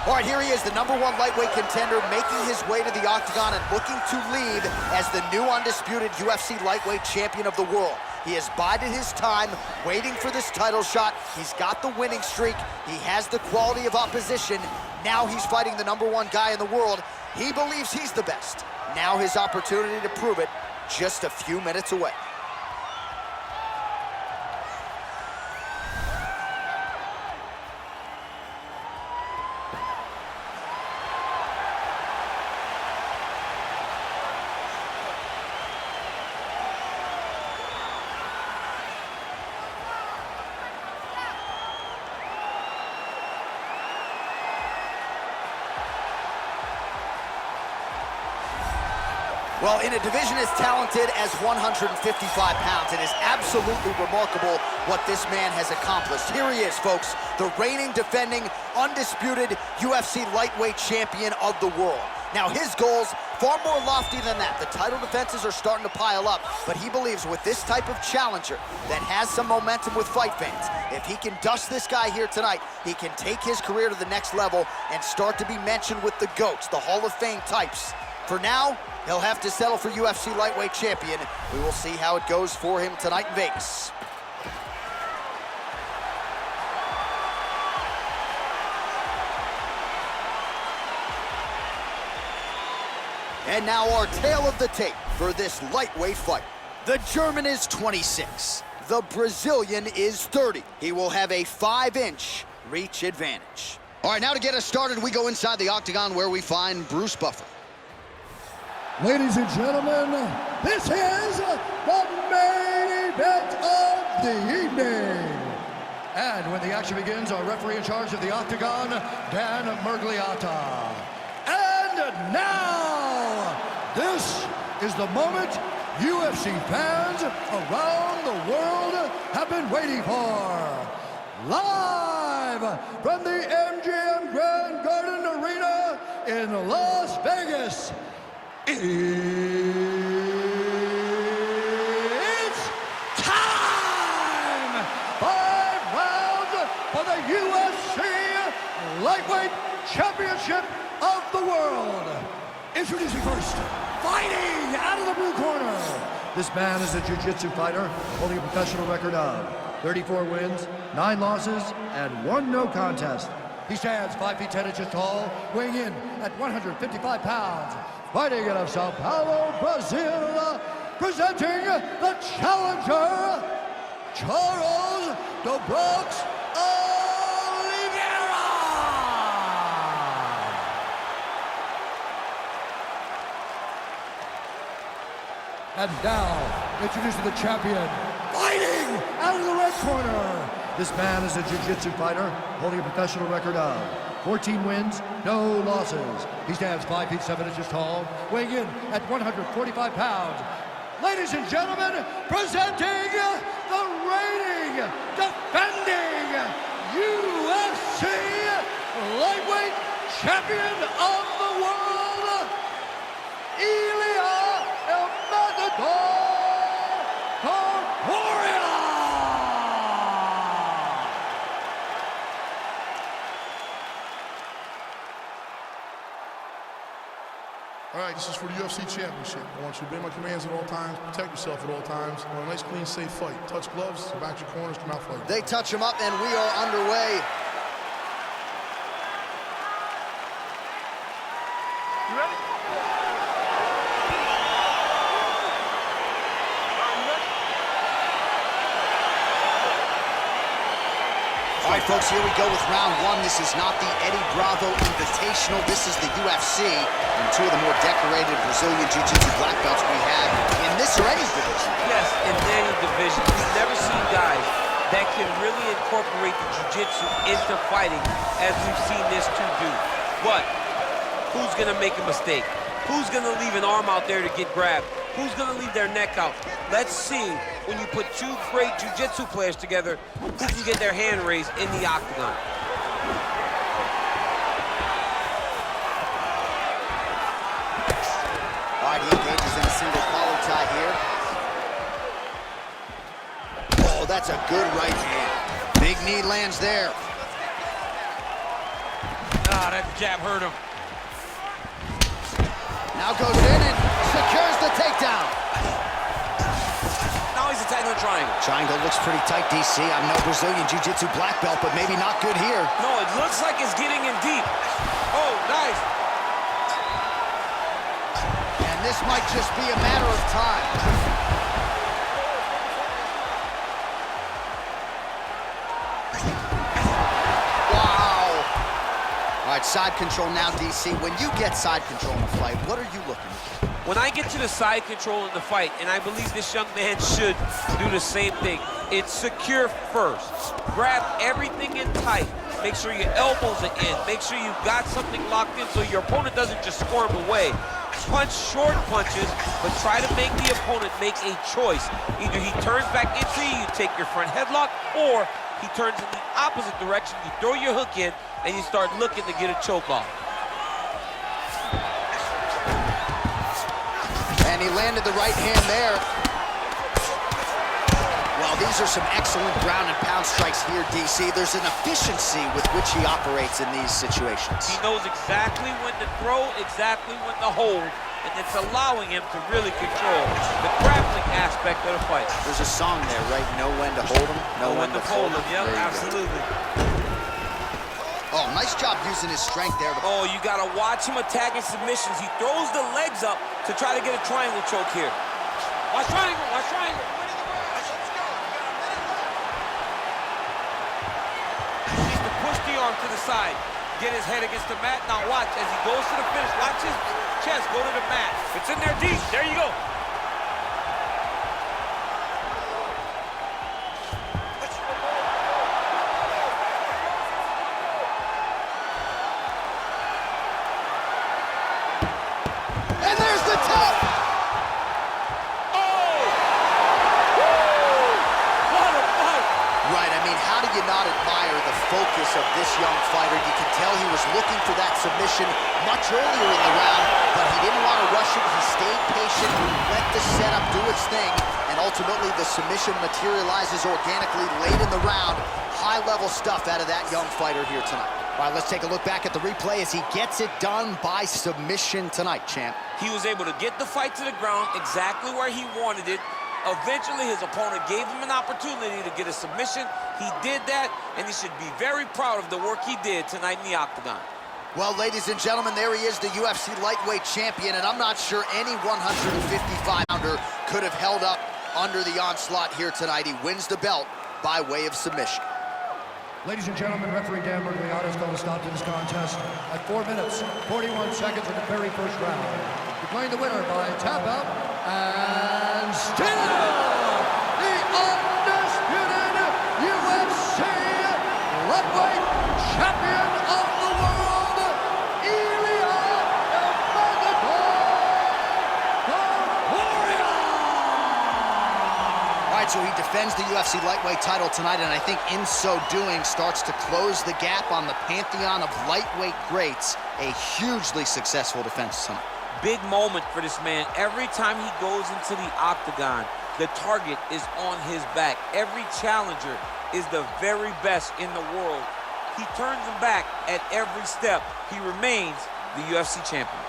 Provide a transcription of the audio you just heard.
All right, here he is, the #1 lightweight contender, making his way to the octagon and looking to leave as the new undisputed UFC lightweight champion of the world. He has bided his time, waiting for this title shot. He's got the winning streak. He has the quality of opposition. Now he's fighting the #1 guy in the world. He believes he's the best. Now his opportunity to prove it, just a few minutes away. Well, in a division as talented as 155 pounds, it is absolutely remarkable what this man has accomplished. Here he is, folks, the reigning, defending, undisputed UFC lightweight champion of the world. Now, his goals, far more lofty than that. The title defenses are starting to pile up, but he believes with this type of challenger that has some momentum with fight fans, if he can dust this guy here tonight, he can take his career to the next level and start to be mentioned with the GOATs, the Hall of Fame types. For now, he'll have to settle for UFC lightweight champion. We will see how it goes for him tonight in Vegas. And now our tale of the tape for this lightweight fight. The German is 26. The Brazilian is 30. He will have a 5-inch reach advantage. All right, now to get us started, we go inside the octagon where we find Bruce Buffer. Ladies and gentlemen, this is the main event of the evening. And when the action begins, our referee in charge of the octagon, Dan Murgliata. And now, this is the moment UFC fans around the world have been waiting for. Live from the MGM Grand Garden Arena in Las Vegas. It's time! 5 rounds for the UFC Lightweight Championship of the World. Introducing first, fighting out of the blue corner. This man is a jiu-jitsu fighter holding a professional record of 34 wins, 9 losses, and 1 no contest. He stands 5 feet 10 inches tall, weighing in at 155 pounds. Fighting out of Sao Paulo, Brazil, presenting the challenger, Charles Dobrok's Oliveira. And now, introducing the champion, fighting out of the red corner. This man is a jiu-jitsu fighter holding a professional record of 14 wins, no losses. He stands 5 feet 7 inches tall, weighing in at 145 pounds. Ladies and gentlemen, presenting the reigning, defending UFC lightweight champion of the world, Ilia Topuria. All right, this is for the UFC Championship. I want you to obey my commands at all times, protect yourself at all times. I want a nice, clean, safe fight. Touch gloves, back your corners, come out fighting. They touch him up, and we are underway. You ready? All right, folks, here we go with round 1. This is not the Eddie Bravo Invitational. This is the UFC, and 2 of the more decorated Brazilian Jiu-Jitsu black belts we have in this or any division. Yes, in any division. We've never seen guys that can really incorporate the Jiu-Jitsu into fighting as we've seen this two do. But who's going to make a mistake? Who's going to leave an arm out there to get grabbed? Who's going to leave their neck out? Let's see, when you put 2 great jiu-jitsu players together, who can get their hand raised in the octagon. All right, he engages in a single collar tie here. Oh, that's a good right hand. Big knee lands there. Ah, that jab hurt him. Now goes in and secures the takedown. Now he's attacking the triangle. Triangle looks pretty tight, DC. I'm no Brazilian Jiu-Jitsu black belt, but maybe not good here. No, it looks like it's getting in deep. Oh, nice. And this might just be a matter of time. Wow. All right, side control now, DC. When you get side control in a fight, what are you looking for? When I get to the side control in the fight, and I believe this young man should do the same thing, it's secure first. Grab everything in tight. Make sure your elbows are in. Make sure you've got something locked in so your opponent doesn't just squirm away. Punch short punches, but try to make the opponent make a choice. Either he turns back into you, you take your front headlock, or he turns in the opposite direction, you throw your hook in, and you start looking to get a choke off. And he landed the right hand there. Well, these are some excellent ground and pound strikes here, DC. There's an efficiency with which he operates in these situations. He knows exactly when to throw, exactly when to hold, and it's allowing him to really control the grappling aspect of the fight. There's a song there, right? Know when to hold him, know when to fold him. Yep, absolutely. Oh, nice job using his strength there. Oh, you gotta watch him attacking submissions. He throws the legs up to try to get a triangle choke here. Watch triangle, watch triangle. He needs to push the arm to the side, get his head against the mat. Now watch, as he goes to the finish, watch his chest go to the mat. It's in there deep, there you go. Focus of this young fighter. You can tell he was looking for that submission much earlier in the round, but he didn't want to rush it. He stayed patient, let the setup do its thing, and ultimately the submission materializes organically late in the round. High-level stuff out of that young fighter here tonight. All right, let's take a look back at the replay as he gets it done by submission tonight, champ. He was able to get the fight to the ground exactly where he wanted it. Eventually, his opponent gave him an opportunity to get a submission. He did that, and he should be very proud of the work he did tonight in the octagon. Well, ladies and gentlemen, there he is, the UFC lightweight champion, and I'm not sure any 155-pounder could have held up under the onslaught here tonight. He wins the belt by way of submission. Ladies and gentlemen, referee Dan Bergliano is going to stop to this contest at 4 minutes, 41 seconds of the very first round. Declaring the winner by tap out, and still the undisputed UFC lightweight champion of the world, Ilia Topuria. All right, so he defends the UFC lightweight title tonight, and I think in so doing starts to close the gap on the pantheon of lightweight greats. A hugely successful defense tonight. Big moment for this man. Every time he goes into the octagon, the target is on his back. Every challenger is the very best in the world. He turns them back at every step. He remains the UFC champion.